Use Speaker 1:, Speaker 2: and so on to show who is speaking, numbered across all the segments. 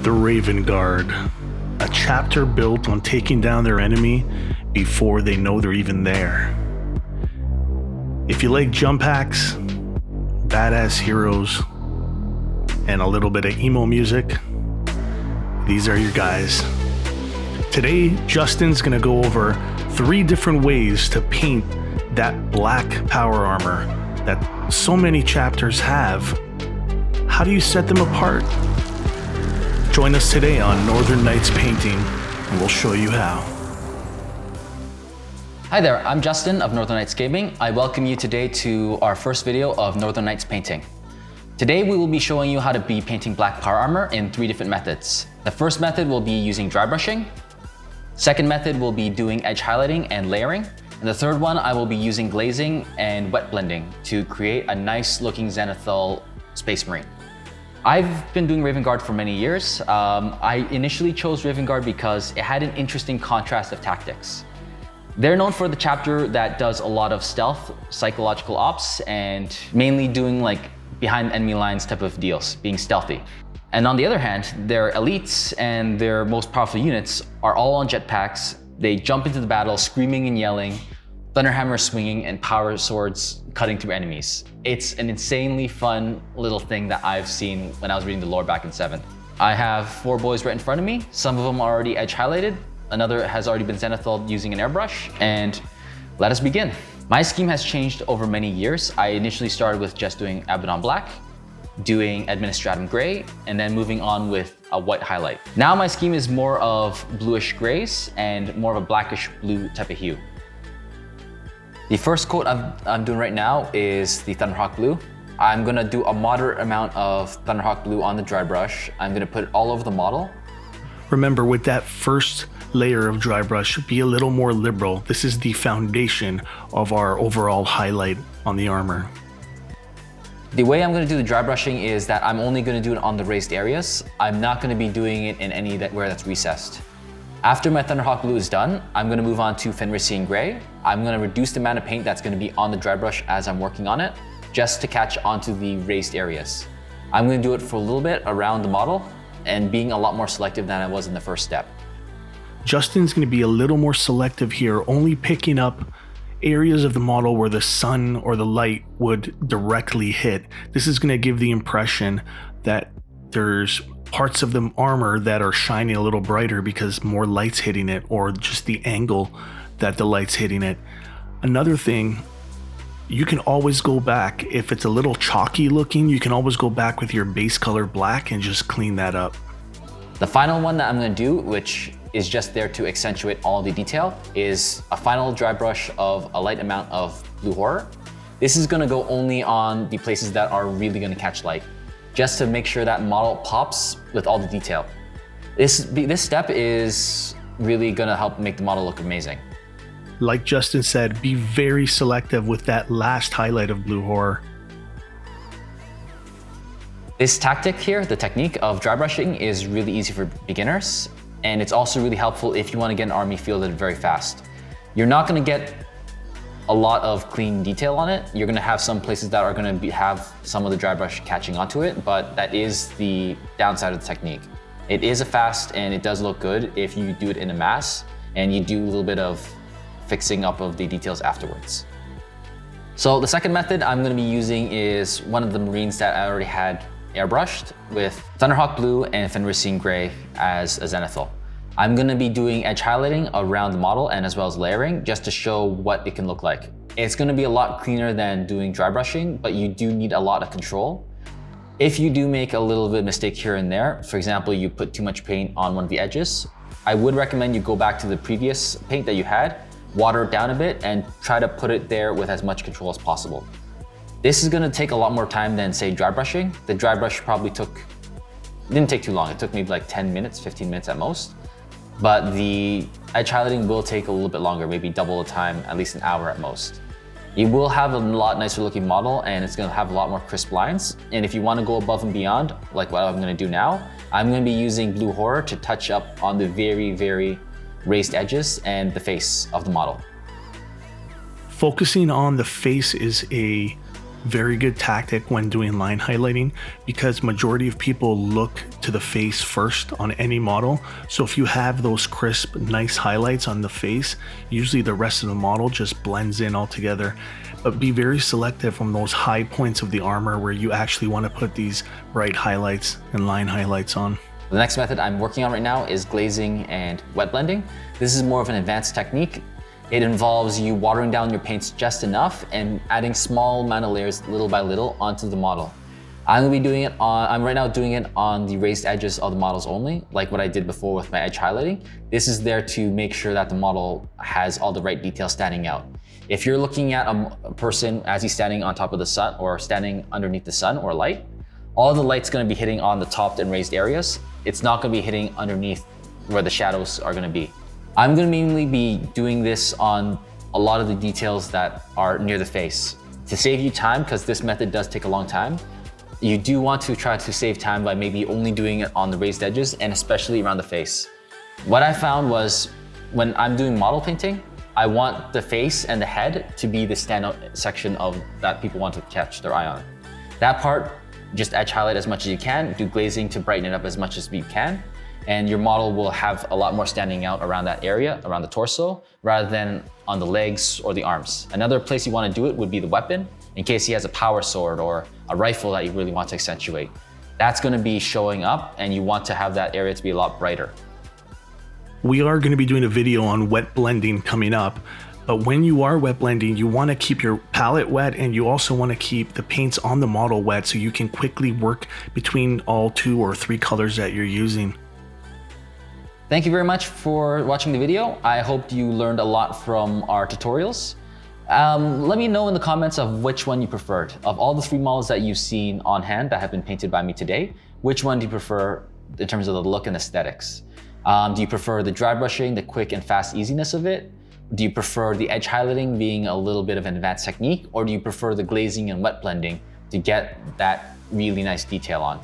Speaker 1: The Raven Guard, a chapter built on taking down their enemy before they know they're even there. If you like jump hacks, badass heroes, and a little bit of emo music, these are your guys. Today, Justin's gonna go over 3 different ways to paint that black power armor that so many chapters have. How do you set them apart? Join us today on Northern Nights Painting, and we'll show you how.
Speaker 2: Hi there, I'm Justin of Northern Nights Gaming. I welcome you today to our first video of Northern Nights Painting. Today we will be showing you how to be painting black power armor in 3 different methods. The first method will be using dry brushing. Second method will be doing edge highlighting and layering. And the third one, I will be using glazing and wet blending to create a nice looking zenithal Space Marine. I've been doing Raven Guard for many years. I initially chose Raven Guard because it had an interesting contrast of tactics. They're known for the chapter that does a lot of stealth, psychological ops, and mainly doing like behind enemy lines type of deals, being stealthy. And on the other hand, their elites and their most powerful units are all on jetpacks. They jump into the battle screaming and yelling, thunderhammer swinging, and power swords cutting through enemies. It's an insanely fun little thing that I've seen when I was reading the lore back in 7th. I have 4 boys right in front of me. Some of them are already edge highlighted. Another has already been zenithal using an airbrush. And let us begin. My scheme has changed over many years. I initially started with just doing Abaddon Black, doing Administratum Grey, and then moving on with a white highlight. Now my scheme is more of bluish grays and more of a blackish blue type of hue. The first coat I'm doing right now is the Thunderhawk Blue. I'm gonna do a moderate amount of Thunderhawk Blue on the dry brush. I'm gonna put it all over the model.
Speaker 1: Remember, with that first layer of dry brush, be a little more liberal. This is the foundation of our overall highlight on the armor.
Speaker 2: The way I'm going to do the dry brushing is that I'm only going to do it on the raised areas. I'm not going to be doing it in any where that's recessed. After my Thunderhawk Blue is done, I'm going to move on to Fenrisian Grey. I'm going to reduce the amount of paint that's going to be on the dry brush as I'm working on it, just to catch onto the raised areas. I'm going to do it for a little bit around the model and being a lot more selective than I was in the first step.
Speaker 1: Justin's going to be a little more selective here, only picking up areas of the model where the sun or the light would directly hit. This is going to give the impression that there's parts of the armor that are shining a little brighter because more light's hitting it, or just the angle that the light's hitting it. Another thing, you can always go back. If it's a little chalky looking, you can always go back with your base color black and just clean that up.
Speaker 2: The final one that I'm going to do, which is just there to accentuate all the detail, is a final dry brush of a light amount of Blue Horror. This is going to go only on the places that are really going to catch light, just to make sure that model pops with all the detail. This step is really going to help make the model look amazing.
Speaker 1: Like Justin said, be very selective with that last highlight of Blue Horror.
Speaker 2: This tactic here, the technique of dry brushing, is really easy for beginners. And it's also really helpful if you want to get an army fielded very fast. You're not going to get a lot of clean detail on it. You're going to have some places that are going to have some of the dry brush catching onto it, but that is the downside of the technique. It is a fast and it does look good if you do it in a mass and you do a little bit of fixing up of the details afterwards. So the second method I'm going to be using is one of the Marines that I already had airbrushed with Thunderhawk Blue and Fenrisian Grey as a zenithal. I'm going to be doing edge highlighting around the model and as well as layering, just to show what it can look like. It's going to be a lot cleaner than doing dry brushing, but you do need a lot of control. If you do make a little bit of mistake here and there, for example, you put too much paint on one of the edges, I would recommend you go back to the previous paint that you had, water it down a bit, and try to put it there with as much control as possible. This is going to take a lot more time than, say, dry brushing. The dry brush probably didn't take too long. It took maybe like 10 minutes, 15 minutes at most. But the edge highlighting will take a little bit longer, maybe double the time, at least an hour at most. You will have a lot nicer looking model and it's going to have a lot more crisp lines. And if you want to go above and beyond, like what I'm going to do now, I'm going to be using Blue Horror to touch up on the very, very raised edges and the face of the model.
Speaker 1: Focusing on the face is a Very good tactic when doing line highlighting, because majority of people look to the face first on any model. So if you have those crisp, nice highlights on the face, usually the rest of the model just blends in all together. But be very selective from those high points of the armor where you actually want to put these bright highlights and line highlights on.
Speaker 2: The next method I'm working on right now is glazing and wet blending. This is more of an advanced technique. It involves you watering down your paints just enough and adding small amount of layers little by little onto the model. I'm right now doing it on the raised edges of the models only, like what I did before with my edge highlighting. This is there to make sure that the model has all the right details standing out. If you're looking at a person as he's standing on top of the sun or standing underneath the sun or light, all the light's gonna be hitting on the topped and raised areas. It's not gonna be hitting underneath where the shadows are gonna be. I'm gonna mainly be doing this on a lot of the details that are near the face. To save you time, because this method does take a long time, you do want to try to save time by maybe only doing it on the raised edges and especially around the face. What I found was when I'm doing model painting, I want the face and the head to be the standout section of that people want to catch their eye on. That part, just edge highlight as much as you can, do glazing to brighten it up as much as you can, and your model will have a lot more standing out around that area, around the torso, rather than on the legs or the arms. Another place you want to do it would be the weapon, in case he has a power sword or a rifle that you really want to accentuate. That's going to be showing up, and you want to have that area to be a lot brighter.
Speaker 1: We are going to be doing a video on wet blending coming up, but when you are wet blending, you want to keep your palette wet, and you also want to keep the paints on the model wet so you can quickly work between all 2 or 3 colors that you're using.
Speaker 2: Thank you very much for watching the video. I hope you learned a lot from our tutorials. Let me know in the comments of which one you preferred. Of all the 3 models that you've seen on hand that have been painted by me today, which one do you prefer in terms of the look and aesthetics? Do you prefer the dry brushing, the quick and fast easiness of it? Do you prefer the edge highlighting being a little bit of an advanced technique? Or do you prefer the glazing and wet blending to get that really nice detail on?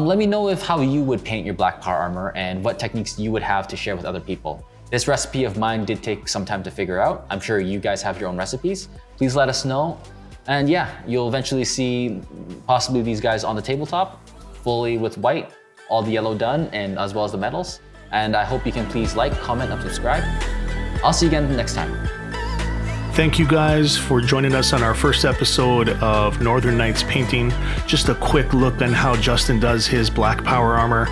Speaker 2: Let me know how you would paint your black power armor and what techniques you would have to share with other people. This recipe of mine did take some time to figure out. I'm sure you guys have your own recipes. Please let us know. And yeah, you'll eventually see possibly these guys on the tabletop, fully with white, all the yellow done, and as well as the metals. And I hope you can please like, comment, and subscribe. I'll see you again next time.
Speaker 1: Thank you guys for joining us on our first episode of Northern Nights Painting. Just a quick look on how Justin does his black power armor.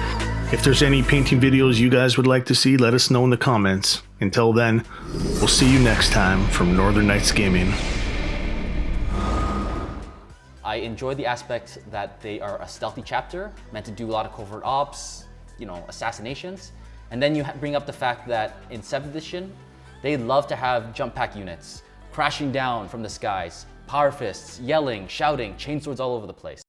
Speaker 1: If there's any painting videos you guys would like to see, let us know in the comments. Until then, we'll see you next time from Northern Nights Gaming.
Speaker 2: I enjoy the aspect that they are a stealthy chapter, meant to do a lot of covert ops, assassinations. And then you bring up the fact that in 7th edition, they love to have jump pack units crashing down from the skies, power fists, yelling, shouting, chainswords all over the place.